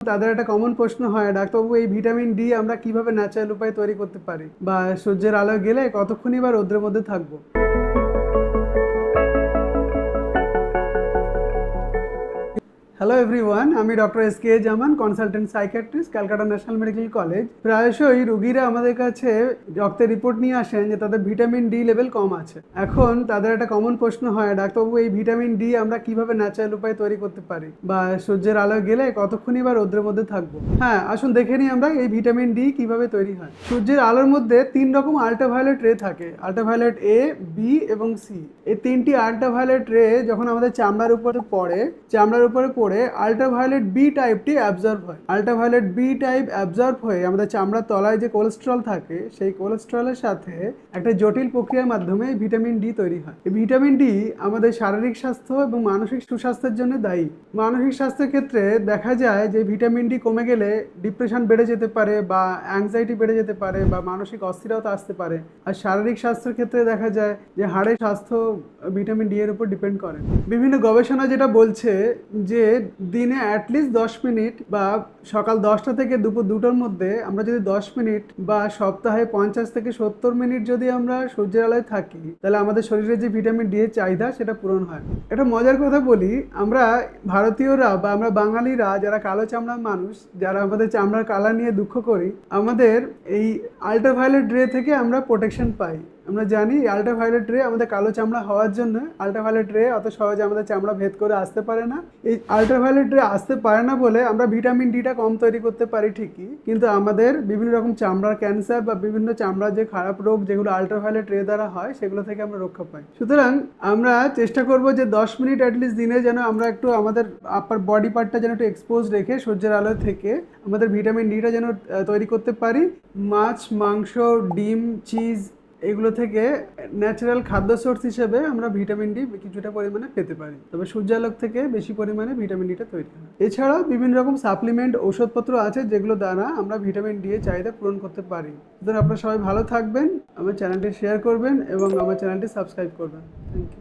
তাদের একটা কমন প্রশ্ন হয়, ডাক্তারবাবু এই ভিটামিন ডি আমরা কিভাবে ন্যাচারাল উপায়ে তৈরি করতে পারি, বা সূর্যের আলোয় গেলে কতক্ষণই বা রোদ্রের মধ্যে থাকবো। হ্যালো এভরিওয়ান, আমি doctor S K Zaman, consultant psychiatrist, Calcutta national medical college. প্রায়শই রুগীরা আমাদের কাছে রক্তের রিপোর্ট নিয়ে আসেন যে তাদের ভিটামিন ডি লেভেল কম আছে। এখন তাদের একটা কমন প্রশ্ন হয়, ডাক্তারবাবু এই ভিটামিন ডি আমরা কিভাবে ন্যাচারাল উপায়ে তৈরি করতে পারি, বা সূর্যের আলোয় গেলে কতক্ষণই বা রোদ্রের মধ্যে থাকবো। হ্যাঁ, আসুন দেখে নিই আমরা এই ভিটামিন ডি কিভাবে তৈরি হয়। সূর্যের আলোর মধ্যে 3 রকম আল্ট্রাভায়োলেট রে থাকে, আল্ট্রাভায়োলেট এ, বি এবং সি। এই 3টি আল্ট্রাভায়োলেট রে যখন আমাদের চামড়ার উপরে পড়ে আল্ট্রাভায়োলেট বি টাইপটি অ্যাবজর্ব হয়। আল্ট্রাভায়োলেট বি টাইপ অ্যাবজর্ব হয়ে আমাদের চামড়ার তলায় যে কোলেস্টেরল থাকে, সেই কোলেস্টেরলের সাথে একটা জটিল প্রক্রিয়ার মাধ্যমে ভিটামিন ডি তৈরি হয়। এই ভিটামিন ডি আমাদের শারীরিক স্বাস্থ্য এবং মানসিক সুস্বাস্থ্যের জন্য দায়ী। মানসিক স্বাস্থ্যের ক্ষেত্রে দেখা যায় যে ভিটামিন ডি কমে গেলে ডিপ্রেশন বেড়ে যেতে পারে, বা অ্যাংজাইটি বেড়ে যেতে পারে, বা মানসিক অস্থিরতা আসতে পারে। আর শারীরিক স্বাস্থ্যের ক্ষেত্রে দেখা যায় যে হাড়ের স্বাস্থ্য ভিটামিন ডি এর উপর ডিপেন্ড করে। বিভিন্ন গবেষণা যেটা বলছে যে দিনে অ্যাটলিস্ট 10 মিনিট, বা সকাল 10টা থেকে দুপুর 2টোর মধ্যে আমরা যদি 10 মিনিট, বা সপ্তাহে 50 থেকে 70 মিনিট যদি আমরা সূর্যের আলোয় থাকি, তাহলে আমাদের শরীরে যে ভিটামিন ডি এর চাহিদা সেটা পূরণ হয়। একটা মজার কথা বলি, আমরা ভারতীয়রা বা আমরা বাঙালিরা যারা কালো চামড়ার মানুষ, যারা আমাদের চামড়ার কালার নিয়ে দুঃখ করি, আমাদের এই আল্ট্রাভায়োলেট রে থেকে আমরা প্রোটেকশন পাই। আমরা জানি আল্ট্রাভায়োলেট রে আমাদের কালো চামড়া হওয়ার জন্য আল্ট্রাভায়োলেট রে অত সহজে আমাদের চামড়া ভেদ করে আসতে পারে না। এই আল্ট্রাভায়োলেট রে আসতে পারে না বলে আমরা ভিটামিন ডিটা কম তৈরি করতে পারি ঠিকই, কিন্তু আমাদের বিভিন্ন রকম চামড়ার ক্যান্সার বা বিভিন্ন চামড়ার যে খারাপ রোগ যেগুলো আল্ট্রাভায়োলেট রে দ্বারা হয়, সেগুলো থেকে আমরা রক্ষা পাই। সুতরাং আমরা চেষ্টা করব যে 10 মিনিট অ্যাটলিস্ট দিনে যেন আমরা একটু আমাদের আপার বডি পার্টটা যেন একটু এক্সপোজ রেখে সূর্যের আলো থেকে আমাদের ভিটামিন ডিটা যেন তৈরি করতে পারি। মাছ, মাংস, ডিম, চিজ এগুলো থেকে ন্যাচারাল খাদ্য সোর্স হিসেবে আমরা ভিটামিন ডি কিছুটা পরিমাণে পেতে পারি, তবে সূর্যালোক থেকে বেশি পরিমাণে ভিটামিন ডিটা তৈরি হয়। এছাড়াও বিভিন্ন রকম সাপ্লিমেন্ট, ঔষধপত্র আছে যেগুলো দ্বারা আমরা ভিটামিন ডি এর চাহিদা পূরণ করতে পারি। সুতরাং আপনারা সবাই ভালো থাকবেন, আমার চ্যানেলটি শেয়ার করবেন এবং আমার চ্যানেলটি সাবস্ক্রাইব করবেন। Thank you.